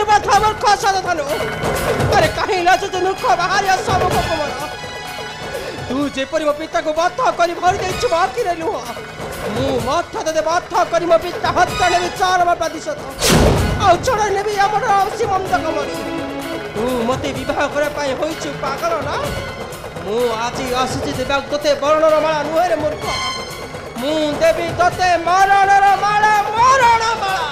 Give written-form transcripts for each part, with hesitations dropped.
निर्बोध मूर्ख साधनु अरे कहीं लाजुच मूर्ख बाहर सब कुमर तू जेपरी मो पिता को बध कर भरी देछु मो आखिरे लुह मु मत दे बध कर मो पिता हत्या ने विचार प्रतिशत आ छोड़ नेबी हमर सीमंत कमरी तू मते विवाह करे पाए होइछु पागल ना मु आज आसीछि देबा तोते बरणर माला नुहे रे मूर्ख मु देवी तोते मरणर माला मरण माला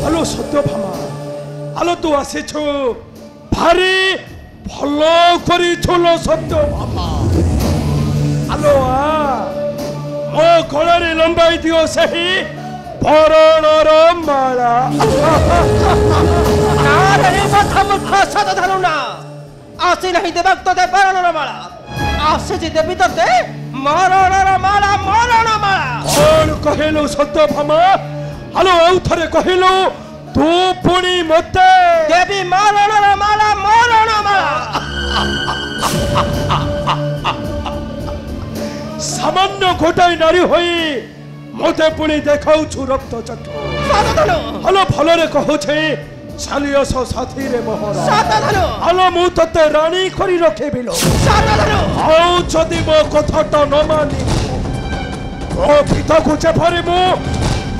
हेलो सत्यभामा हेलो तू आसीछु भारी भलो करी छोलो सत्यभामा हेलो मो गलारे लंबाई दियो सही भरणर माला मूर्ख साधनु ना आसी नहीं देवा तोते बरणर माला आसी देवी तोते मरणर माला मरण माला कौन कहलो सत्यभामा हेलो आउ थरे कहलो तू पुणी मते देवी मरणर माला मरण माला सामान्य गोटाई नारी होई मते पुणी देखाउ छु रक्त चटो हेलो भलरे कहू छे चालियो सो साथी रे मोहरा साधनु हेलो मु तते रानी करी रखे बिलो साधनु आउ जदी मो कथाटा न मानी ओ पिता को चफरे मु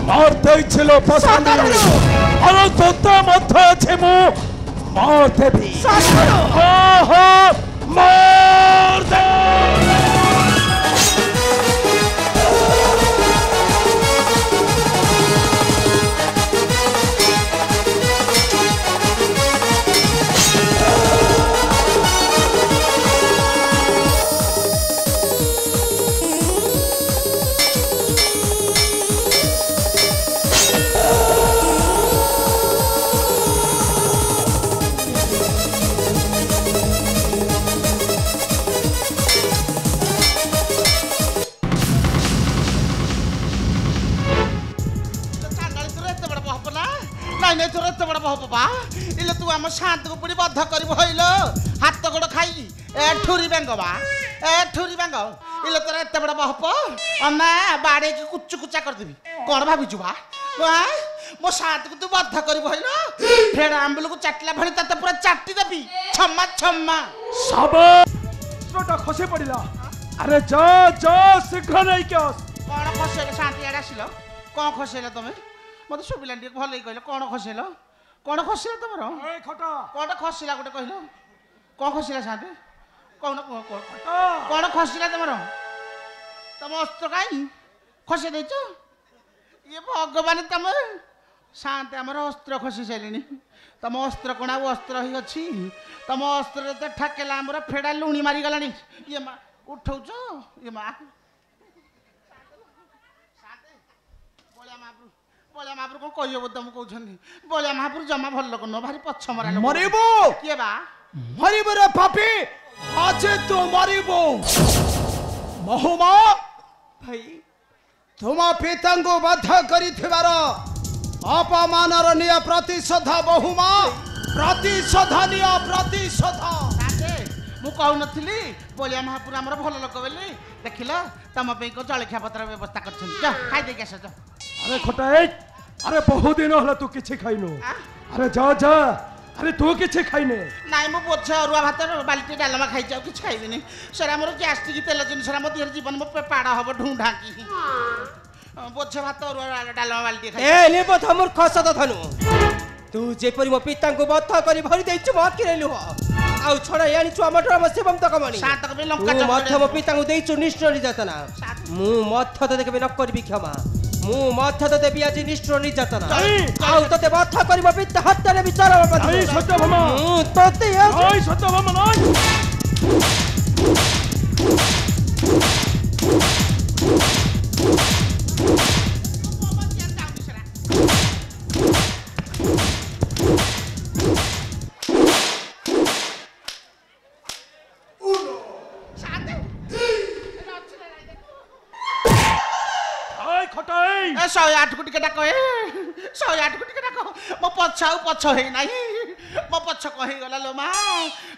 मार देइछलो पसंद हेलो तोता मथे छे मु मार देबी साधनु आहा मार दे इले तू आम शांत को पुड़ी बद्ध कर हाथ गोड़ खाई ए ठुरी बेंग बा ए ठुरी बेंग इले तोर एत बड़ बहप अना बाड़े की कुच कुचा कर देबी कौन भाभी बा मो शांत को तू बद्ध कर फेर आंबुल को चाटला भणी तते पूरा चाटी देबी छम्मा छम्मा सब रोटा खसे पड़िला अरे जा जा शीघ्र नहीं क्या कौन खसेल शांत यार आसिल कौन खसेल तमे मत सुबिला टे भल कहल कौन खसेल कौन खसिला तुम कौन खसिला गोटे कहल कौन खसिला शांति कौन कौन खसिला तुम तुम अस्त्र कहीं खसी देच ये भगवान तुम शांति आम अस्त्र खसी सारे तुम अस्त्र कण अस्त्र ही अच्छी तुम अस्त्र तो ठाकेला आमर फेड़ा लुणी मारिगला ये माँ उठौच ये माँ बलिया महापुर कौन कह तुम कहते बलिया महापुर जमा भल लोक नुह भारी पछ मरा मरिबो किए बा मरिबो रे पापी आज तू मरिबो बहुमा भाई तुम पिता को बाध करिथिबार अपमानर निय प्रतिशोध बहुमा प्रतिशोध निय प्रतिशोध मु कहूनी बलिया महापुर आमर भल लोक बोली देखिल तुम को जलखिया पत्र व्यवस्था कर खाई देख आस अरे खोटा अरे बहुत दिन होला तू किछि खाइनु अरे जा जा अरे तू किछि खाइने नाई मु बोझ अरुआ भात बाल्टी डालमा खाई जाऊ किछि खाइबिनी सर हमर गैस्ट्रिक तेल जिनस हम देहर जीवन मो पाड़ा हबो ढूंढा की बोझ भात अरुआ डालमा बाल्टी खाई ए निर्बोध मूर्ख साधनु तू जेपरी मो पिता को बध कर भरी देछु मो आखिरे लुह आउ छोड़ा यानी छु हमर हम शिवम तक मणि शांत के लंका तू मथ मो पिता को देछु निष्ठुर निर्यातना मु मथ तो देखे न करबी क्षमा मु मथ तो देबी आज निष्ठुर निर्यातना आउ तते बध कर मो पिता हत्या ने विचार नहीं सत्यभामा तते नहीं सत्यभामा नहीं खटाई 108 को टिके डाको 108 को टिके डाको मो पछाउ पछ हे नाही ମୋ ପଛ କଣ ହେଇଗଲା ଲୋ ମା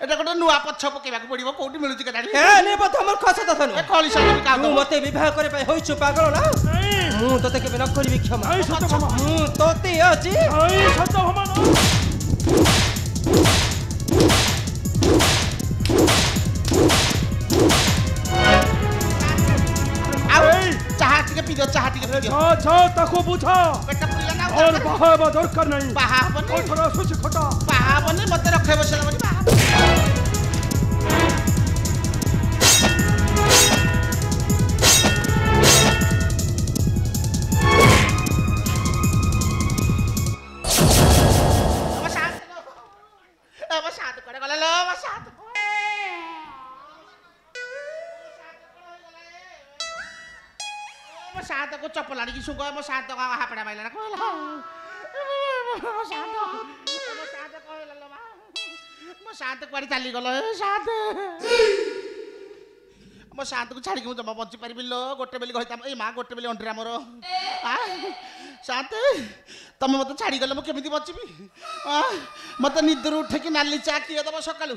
ଏଟା ଗୋଟେ ନୂଆ ପଛ ପକେଇବାକୁ ପଡିବ କୋଉଠି ମିଳୁଛି କେଜାଣି ଏ ନେ ବଧ ମୂର୍ଖ ସତନ ଏ କଳି ସାଙ୍ଗରେ କାଉ ତୁ ମତେ ବିବାହ କରିବା ପାଇଁ ହୋଇଛୁ ପାଗଳ ନା ମୁଁ ତତେ କେବେ ନ କରିବି କ୍ଷମା ମୁଁ ତତେ ଅଛି ଚାହା ଟିକେ ପିଅ ଚାହା ଟିକେ ପିଅ ତାକୁ ବୁଝା ପେଟ ପୁରିଲା ନା और बाहा हेबा दरकार नहीं ବାହା ହବନି କଠୋର ଆସୁଛି ଖଟା ବାହା ହବନି ମତେ ରଖେଇ ବସେଇଲା ବୋଲି ବାହା ହବନି को चप्पल आनिकी सुंग म साथ दगा हापडा माइला न कहला म साथ क्वारी चाली गलो साथ म साथ को छाडी के जमा बंची पारिबि लो गोटे बेली कहिता ए मा गोटे बेली अंडरा मोर आ साथ तमे मते छाडी गलो म केमिति बचिबि मते निदर उठे कि नाली चा किए दबो सकालु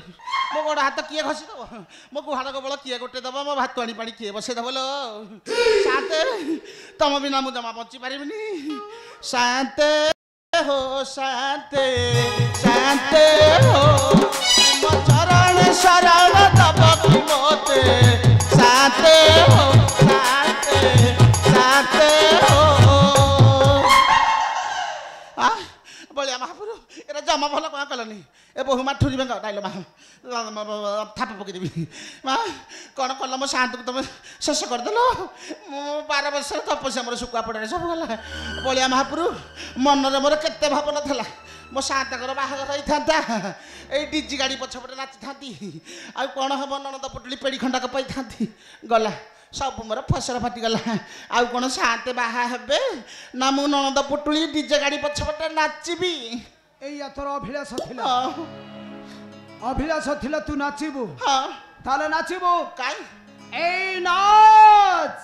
मो गोड़ हाथ किए घसी दबो मो गुहाड़ गोबळ किए गोटे दबो मो भात पानी पानी किए बसे दबो लो साथ तम बिना मु जमा बची पारिबिनी साथ हो साथ साथ हो मो चरण शरण दब की मोते साथ हो साथ साथ हो आ बलिया महापुरु एरा जमा भल कहा कलनी ए बहु माठुरी बेंगा डाइलो मा थाप पकि देबी मा कोन कल मो शांत को तुम शेष कर देलो मो 12 वर्ष तपस्या मोर सुकुआ पड़े सब गला बलिया महापुरु मन रे मोर केते भावना थला मो शांत कर बाहागर रही थांता ए डीजी गाड़ी पछपटे नाची थांती आ कोन हबो ननद पटुली पेड़ी खंडा को पई थांती गला सब मोर फसल फाटी गला आ कोन शांत बाहा हेबे ना मो ननद पटुली डीजे गाड़ी पछपटे नाचबी এই তোর অভিলাষ ছিল তু নাচিবু हां তাহলে নাচিবু काई এই নাচ